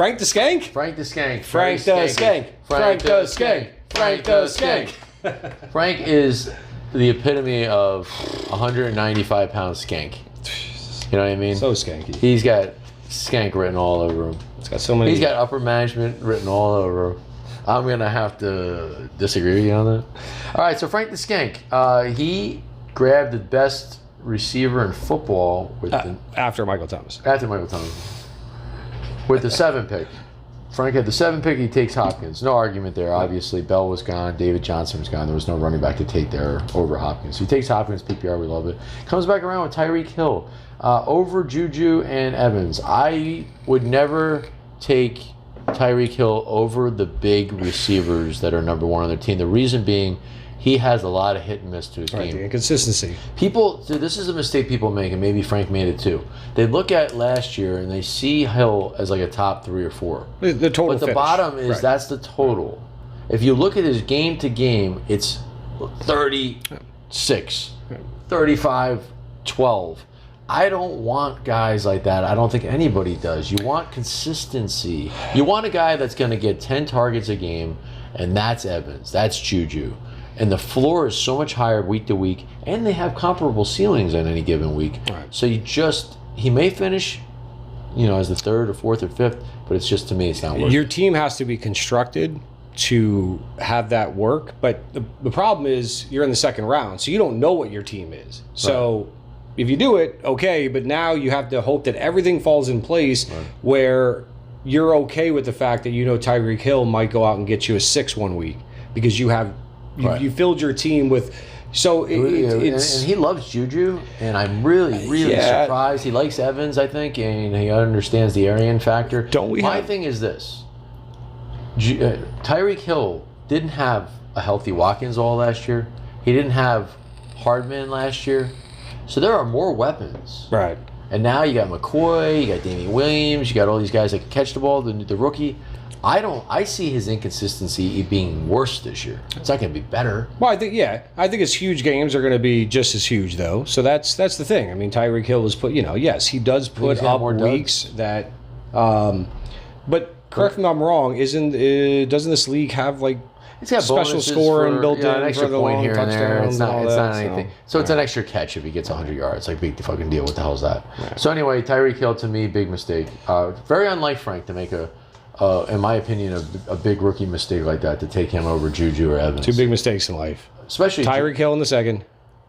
Frank the Skank? Frank the Skank. Frank the Skank. Frank the Skank. Frank the Skank. Frank is the epitome of 195-pound skank. You know what I mean? So skanky. He's got skank written all over him. It's got so many. He's got upper management written all over him. I'm going to have to disagree with you on that. All right, so Frank the Skank, he grabbed the best receiver in football with after Michael Thomas. After Michael Thomas. With the 7 pick. Frank had the 7 pick, he takes Hopkins. No argument there. Obviously, Bell was gone, David Johnson was gone. There was no running back to take there over Hopkins. So he takes Hopkins, PPR, we love it. Comes back around with Tyreek Hill. Over Juju and Evans. I would never take Tyreek Hill over the big receivers that are number one on their team. The reason being, he has a lot of hit and miss to his game. The inconsistency. People, this is a mistake people make, and maybe Frank made it too. They look at last year and they see Hill as like a top 3 or 4. The total But the finish. bottom is Right. that's the total. If you look at his game to game, it's 36, 35, 12. I don't want guys like that. I don't think anybody does. You want consistency. You want a guy that's going to get 10 targets a game, and that's Evans. That's Juju. And the floor is so much higher week to week, and they have comparable ceilings on any given week. Right. So he may finish, as the 3rd or 4th or 5th, but it's just, to me, it's not worth Your it. team has to be constructed to have that work, but the problem is you're in the 2nd round, so you don't know what your team is. So if you do it, okay, but now you have to hope that everything falls in place where you're okay with the fact that Tyreek Hill might go out and get you a 6 one week because you filled your team with. So it's and he loves Juju, and I'm really surprised. He likes Evans, I think, and he understands the Aryan factor. My thing is this: Tyreek Hill didn't have a healthy Watkins all last year. He didn't have Hardman last year, so there are more weapons. Right. And now you got McCoy, you got Damian Williams, you got all these guys that can catch the ball. The rookie. I see his inconsistency being worse this year. It's not going to be better. Well, I think his huge games are going to be just as huge, though. So that's the thing. I mean, Tyreek Hill has put, yes, he does put up weeks that, but correct me if I'm wrong. Doesn't this league have like it's got special scoring built in an extra for the point long here and there? It's not anything. So it's an Right. extra catch if he gets 100 yards. Like, big fucking deal. What the hell is that? Right. So anyway, Tyreek Hill, to me, big mistake. Very unlike Frank to make in my opinion, a big rookie mistake like that, to take him over Juju or Evans. 2 big mistakes in life. Especially Tyreek Hill in the 2nd,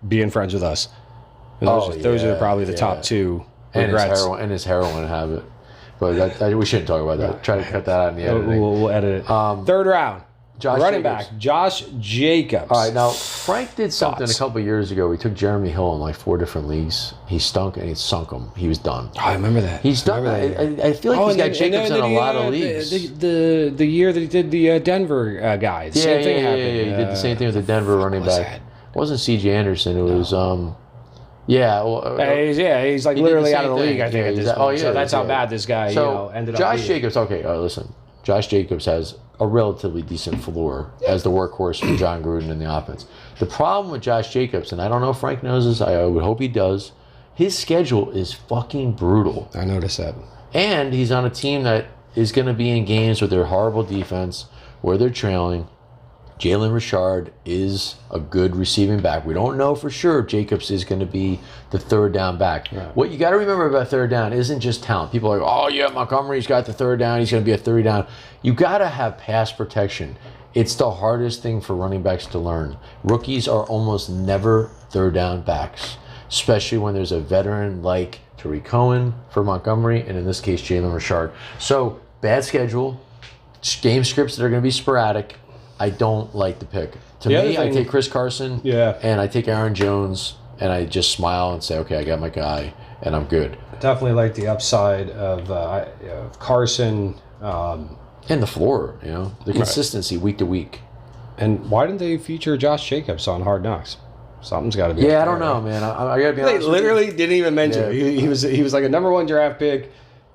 being friends with us. Those are probably the top 2 regrets. And his heroin habit. But we shouldn't talk about that. Try to cut that out in the editing. We'll edit it. 3rd round. Running back, Josh Jacobs. All right, now, Frank did something a couple years ago. We took Jeremy Hill in like 4 different leagues. He stunk and he sunk him. He was done. Oh, I remember that. He's done. I feel like he's got Jacobs in a lot of leagues. The year that he did the Denver guy. The same thing happened. Yeah, he did the same thing with the Denver running back. It wasn't C.J. Anderson. It was... he's like literally out of the league, I think, at this point. So that's how bad this guy ended up being. Josh Jacobs, listen. Josh Jacobs has a relatively decent floor as the workhorse for John Gruden in the offense. The problem with Josh Jacobs, and I don't know if Frank knows this, I would hope he does, his schedule is fucking brutal. I noticed that. And he's on a team that is going to be in games with their horrible defense, where they're trailing. Jalen Richard is a good receiving back. We don't know for sure if Jacobs is going to be the 3rd down back. Right. What you got to remember about 3rd down isn't just talent. People are like, oh yeah, Montgomery's got the 3rd down. He's going to be a 3rd down. You got to have pass protection. It's the hardest thing for running backs to learn. Rookies are almost never 3rd down backs, especially when there's a veteran like Tariq Cohen for Montgomery, and in this case, Jalen Richard. So, bad schedule, game scripts that are going to be sporadic. I don't like the pick. To me, I take Chris Carson and I take Aaron Jones, and I just smile and say, okay, I got my guy, and I'm good. Definitely like the upside of Carson. And the floor, the consistency week to week. And why didn't they feature Josh Jacobs on Hard Knocks? Something's got to be. Yeah, I don't know, man. I got to be honest. They literally didn't even mention it. He was like a number 1 draft pick.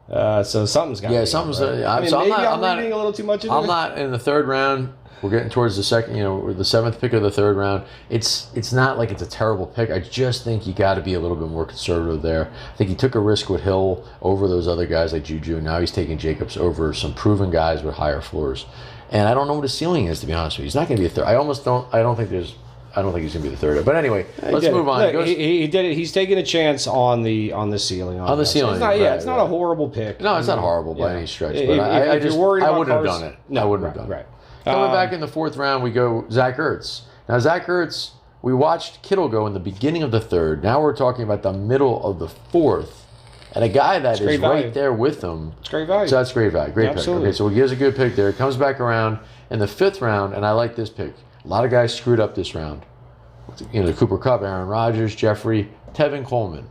So something's got to be. Something's. Right? I'm not reading a little too much into I'm it. not in the 3rd round. We're getting towards the second, or the 7th pick of the 3rd round. It's not like it's a terrible pick. I just think you got to be a little bit more conservative there. I think he took a risk with Hill over those other guys like Juju. Now he's taking Jacobs over some proven guys with higher floors. And I don't know what his ceiling is, to be honest with you. He's not going to be a third. I don't think he's going to be the third. But anyway, let's move on. Look, he did it. He's taking a chance on the ceiling. On the ceiling. It's not a horrible pick. No, it's not horrible by any stretch. But I wouldn't have done it. I wouldn't have done it. Coming back in the 4th round, we go Zach Ertz. Now, Zach Ertz, we watched Kittle go in the beginning of the 3rd. Now we're talking about the middle of the 4th. And a guy that is right there with him. It's great value. So that's great value. Great pick. Okay, so he gives a good pick there. Comes back around in the 5th round, and I like this pick. A lot of guys screwed up this round. The Cooper Kupp, Aaron Rodgers, Jeffrey, Tevin Coleman.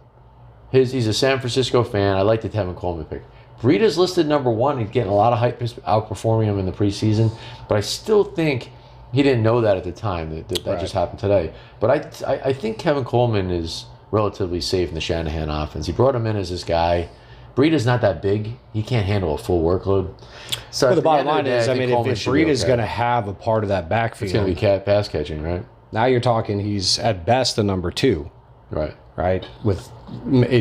He's a San Francisco fan. I like the Tevin Coleman pick. Breida's listed number 1. He's getting a lot of hype, outperforming him in the preseason. But I still think he didn't know that at the time. That just happened today. But I think Kevin Coleman is relatively safe in the Shanahan offense. He brought him in as this guy. Breida's not that big. He can't handle a full workload. So well, the bottom line is, if Breida's going to have a part of that backfield, it's going to be pass catching, right? Now you're talking he's at best a number 2. Right.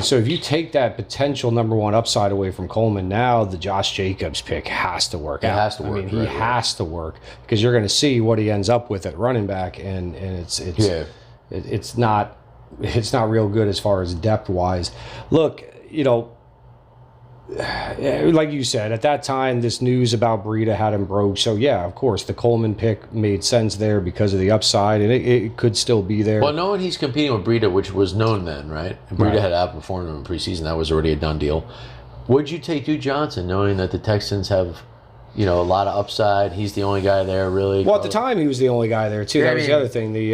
So if you take that potential number 1 upside away from Coleman, now the Josh Jacobs pick has to work out. Has to work. He has to work because you're going to see what he ends up with at running back, and it's not real good as far as depth wise. Look, like you said, at that time, this news about Breida had him broke. So, yeah, of course, the Coleman pick made sense there because of the upside, and it could still be there. Well, knowing he's competing with Breida, which was known then, right? Breida had outperformed him in preseason. That was already a done deal. Would you take Duke Johnson, knowing that the Texans have, a lot of upside? He's the only guy there, really. Well, at the time, he was the only guy there, too. Yeah, that was the other thing. The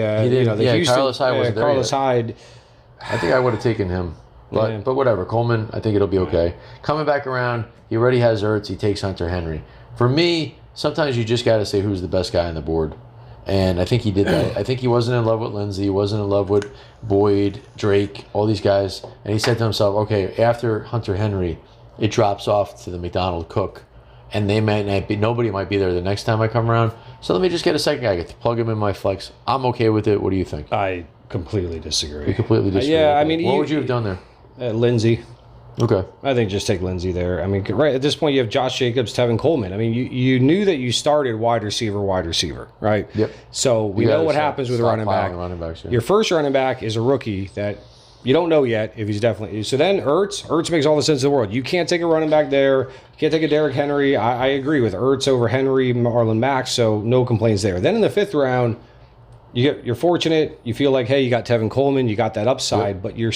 Houston, Carlos Hyde wasn't there Carlos yet. Hyde. I think I would have taken him. But whatever, Coleman, I think it'll be okay. Coming back around, he already has Ertz. He takes Hunter Henry. For me, sometimes you just got to say who's the best guy on the board. And I think he did that. I think he wasn't in love with Lindsey. He wasn't in love with Boyd, Drake, all these guys. And he said to himself, okay, after Hunter Henry, it drops off to the McDonald Cook. And they might not be, nobody might be there the next time I come around. So let me just get a second guy. I get to plug him in my flex. I'm okay with it. What do you think? I completely disagree. You completely disagree? I mean, what would you have done there? Lindsey. Okay. I think just take Lindsey there. I mean, right at this point, you have Josh Jacobs, Tevin Coleman. I mean, you knew that you started wide receiver, right? Yep. So we know what happens with a running back. Your first running back is a rookie that you don't know yet if he's definitely. So then Ertz makes all the sense in the world. You can't take a running back there. You can't take a Derrick Henry. I agree with Ertz over Henry, Marlon Mack, so no complaints there. Then in the 5th round, you're fortunate. You feel like, hey, you got Tevin Coleman, you got that upside, but you're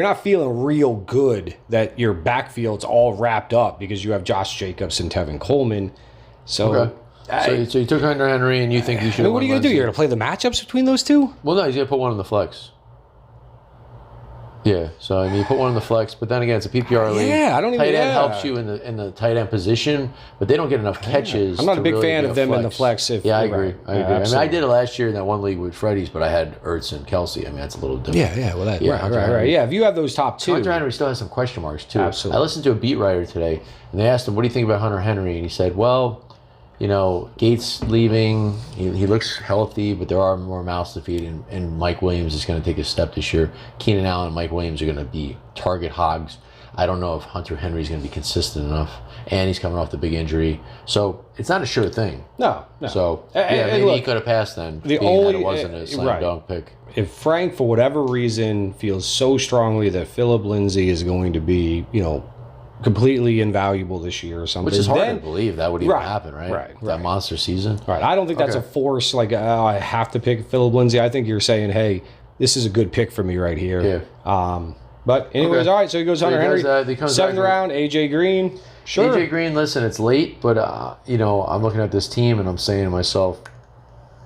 not feeling real good that your backfield's all wrapped up because you have Josh Jacobs and Tevin Coleman. So, so you took Hunter Henry, and you think you should. What are you going to do? You're going to play the matchups between those two? Well, no, he's going to put one in the flex. Yeah, so I mean, you put one in the flex, but then again, it's a PPR league. Yeah, I don't even. Tight end helps you in the tight end position, but they don't get enough catches. I'm not a big fan of them in the flex. I agree. I agree. I mean, I did it last year in that one league with Freddie's, but I had Ertz and Kelsey. I mean, that's a little different. Yeah. Well, right. Yeah, if you have those top 2, Hunter Henry still has some question marks too. Absolutely. I listened to a beat writer today, and they asked him, "What do you think about Hunter Henry?" And he said, "Well, Gates leaving, he looks healthy, but there are more mouths to feed, and Mike Williams is going to take a step this year. Keenan Allen and Mike Williams are going to be target hogs. I don't know if Hunter Henry is going to be consistent enough, and he's coming off the big injury. So it's not a sure thing. No. So, maybe he could have passed then, being that it wasn't a slam dunk pick. If Frank, for whatever reason, feels so strongly that Phillip Lindsay is going to be, completely invaluable this year or something. Which is hard to believe that would even happen, right? Right. That monster season. Right. I don't think that's a force, like, I have to pick Phillip Lindsay. I think you're saying, hey, this is a good pick for me right here. Yeah. But anyways, all right, so he goes Hunter Henry. 7th round, A.J. Green. Sure. A.J. Green, listen, it's late, but, I'm looking at this team and I'm saying to myself,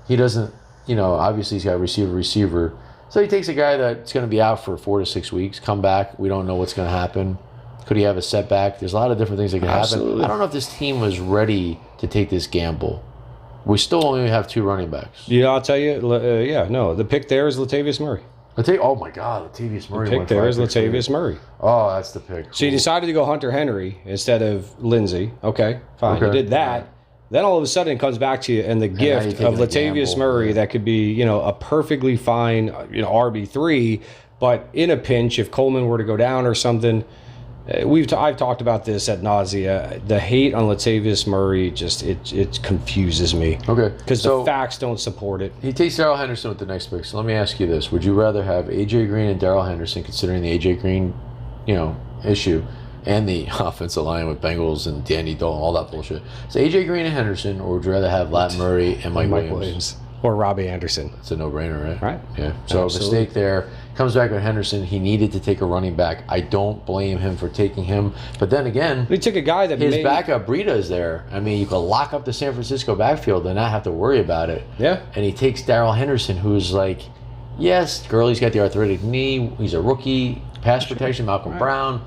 he doesn't, obviously he's got receiver. So he takes a guy that's going to be out for 4 to 6 weeks, come back. We don't know what's going to happen. Could he have a setback? There's a lot of different things that can happen. I don't know if this team was ready to take this gamble. We still only have 2 running backs. Yeah, I'll tell you. The pick there is Latavius Murray. Oh, my God, Latavius Murray. The pick there is Latavius Murray. Oh, that's the pick. So you decided to go Hunter Henry instead of Lindsey. Okay, fine. You did that. Then all of a sudden it comes back to you, and the now gift you're of taking a Latavius gamble, Murray yeah. that could be, a perfectly fine, RB3, but in a pinch, if Coleman were to go down or something, I've talked about this ad nausea. The hate on Latavius Murray it confuses me. Okay. Because the facts don't support it. He takes Darrell Henderson with the next pick. So let me ask you this: would you rather have AJ Green and Darrell Henderson, considering the AJ Green, issue, and the offensive line with Bengals and Danny Dalton, all that bullshit? So AJ Green and Henderson, or would you rather have Lat Murray and Mike Williams? Or Robbie Anderson? It's a no-brainer, right? Right. Yeah. So Absolutely. mistake there. Comes back with Henderson. He needed to take a running back. I don't blame him for taking him. But then again, He took a guy that his backup Breida is there. I mean, you could lock up the San Francisco backfield and not have to worry about it. Yeah. And he takes Darrell Henderson, who's like, yes, Gurley's got the arthritic knee. He's a rookie. Pass protection, Malcolm Brown.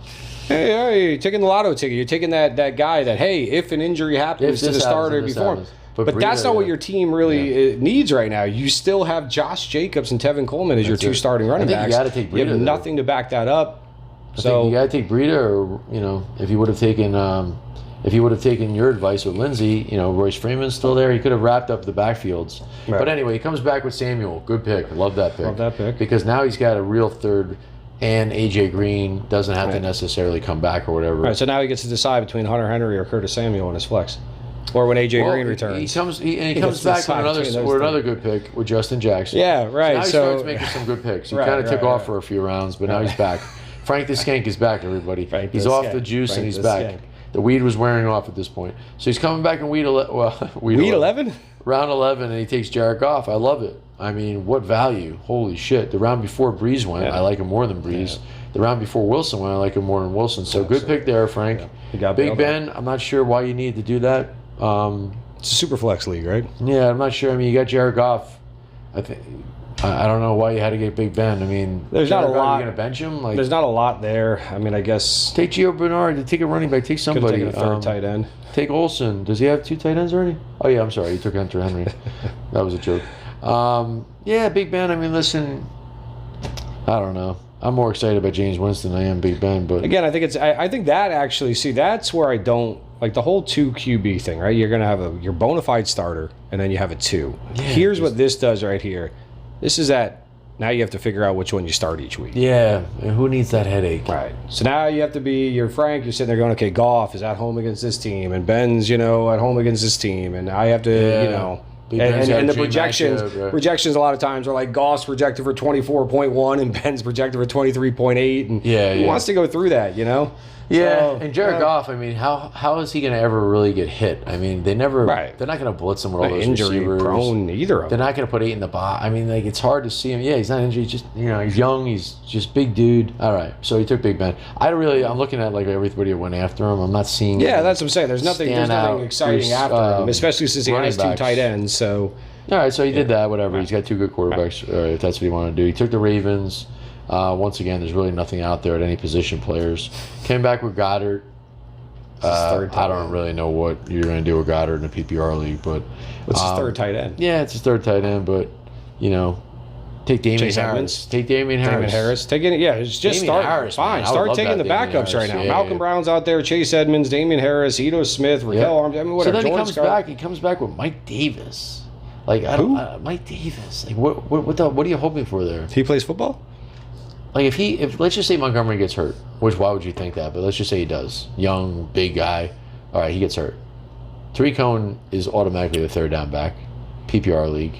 Hey, you're taking the lotto ticket. You're taking that guy that, hey, if an injury happens to the starter before. But that's not what your team really needs right now. You still have Josh Jacobs and Tevin Coleman as your two starting running backs. You got to take Breida. You have nothing to back that up. I think you got to take Breida, or if you would have taken your advice with Lindsey, Royce Freeman's still there. He could have wrapped up the backfields. Right. But anyway, he comes back with Samuel. Good pick. Love that pick. Love that pick. Because now he's got a real third, and AJ Green doesn't have to necessarily come back or whatever. All right, so now he gets to decide between Hunter Henry or Curtis Samuel in his flex. Or when AJ Green returns. He comes back with another good pick with Justin Jackson. Yeah, right. So now he starts making some good picks. He kind of took off for a few rounds, but now he's back. Frank the Skank is back, everybody. He's off the juice and he's back. The weed was wearing off at this point. So he's coming back in weed 11? Round 11, and he takes Jared Goff. I love it. I mean, what value? Holy shit. The round before Breeze went, I like him more than Breeze. Yeah. The round before Wilson went, I like him more than Wilson. So good pick there, Frank. Yeah. Big Ben, I'm not sure why you need to do that. It's a super flex league, right? Yeah, I'm not sure. I mean, you got Jared Goff. I don't know why you had to get Big Ben. I mean, there's not a lot. You're going to bench him? There's not a lot there. I mean, I guess. Take Gio Bernard. Take a running back. Take somebody. Could have taken a third tight end. Take Olsen. Does he have two tight ends already? Oh, yeah, I'm sorry. He took Hunter Henry. That was a joke. Yeah, Big Ben. I mean, listen, I don't know. I'm more excited about James Winston than I am Big Ben. But again, I think that actually, that's where I don't. Like the whole 2 QB thing, right? You're going to have your bona fide starter, and then you have a 2. Yeah, here's what this does right here. This is that now you have to figure out which one you start each week. Yeah, and who needs that headache? Right. So now you have to you're Frank, you're sitting there going, okay, Goff is at home against this team, and Ben's, at home against this team, and I have to, and the projections a lot of times are like Goff's projected for 24.1 and Ben's projected for 23.8, and who wants to go through that, Yeah, so, and Jared Goff, I mean, how is he going to ever really get hit? I mean, they're not going to blitz him with all those injury receivers. Prone, either of them. They're not going to put 8 in the box. I mean, it's hard to see him. Yeah, he's not injured. He's just, he's young. He's just big dude. All right, so he took Big Ben. I'm looking at everybody that went after him. I'm not seeing. Yeah, that's what I'm saying. There's nothing exciting after him, especially since he has 2 tight ends. So. All right, so he did that. Whatever. He's got 2 good quarterbacks. If that's what he wanted to do, he took the Ravens. Once again, there's really nothing out there at any position players. Came back with Goddard. I don't really know what you're going to do with Goddard in a PPR league, but what's his third tight end? Yeah, it's his third tight end, but take Damian Harris. Take Damian Harris. Just start. Harris, fine, start taking the backups right now. Malcolm Brown's out there. Chase Edmonds, Damian Harris, Ito Smith, Raquel Arms. I mean, whatever. So then he comes back with Mike Davis. Mike Davis. Like what are you hoping for there? He plays football. Like if let's just say Montgomery gets hurt, which why would you think that? But let's just say he does. Young, big guy. All right, he gets hurt. Tariq Cohen is automatically the third down back. PPR league.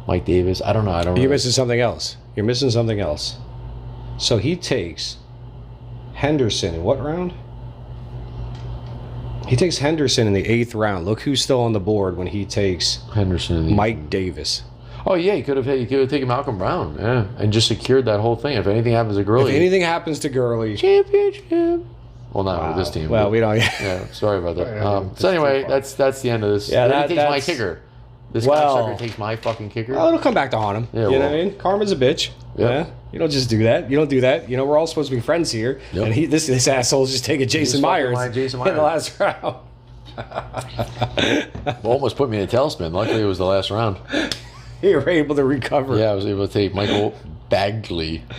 Mike Davis. I don't know. You're missing something else. So he takes Henderson in what round? He takes Henderson in the 8th round. Look who's still on the board when he takes Henderson. Mike Davis. Oh yeah, he could have taken Malcolm Brown, and just secured that whole thing. If anything happens to Gurley, championship. Well, not with this team. Well, we don't. Yeah, sorry about that. So anyway, that's the end of this. Yeah, then he takes my kicker. This cocksucker takes my fucking kicker. Well, it'll come back to haunt him. Yeah, you know what I mean? Karma's a bitch. Yep. Yeah, you don't just do that. You don't do that. We're all supposed to be friends here, and this asshole's just taking Jason Myers in the last round. Almost put me in a tailspin. Luckily, it was the last round. You were able to recover. Yeah, I was able to take Michael Bagley.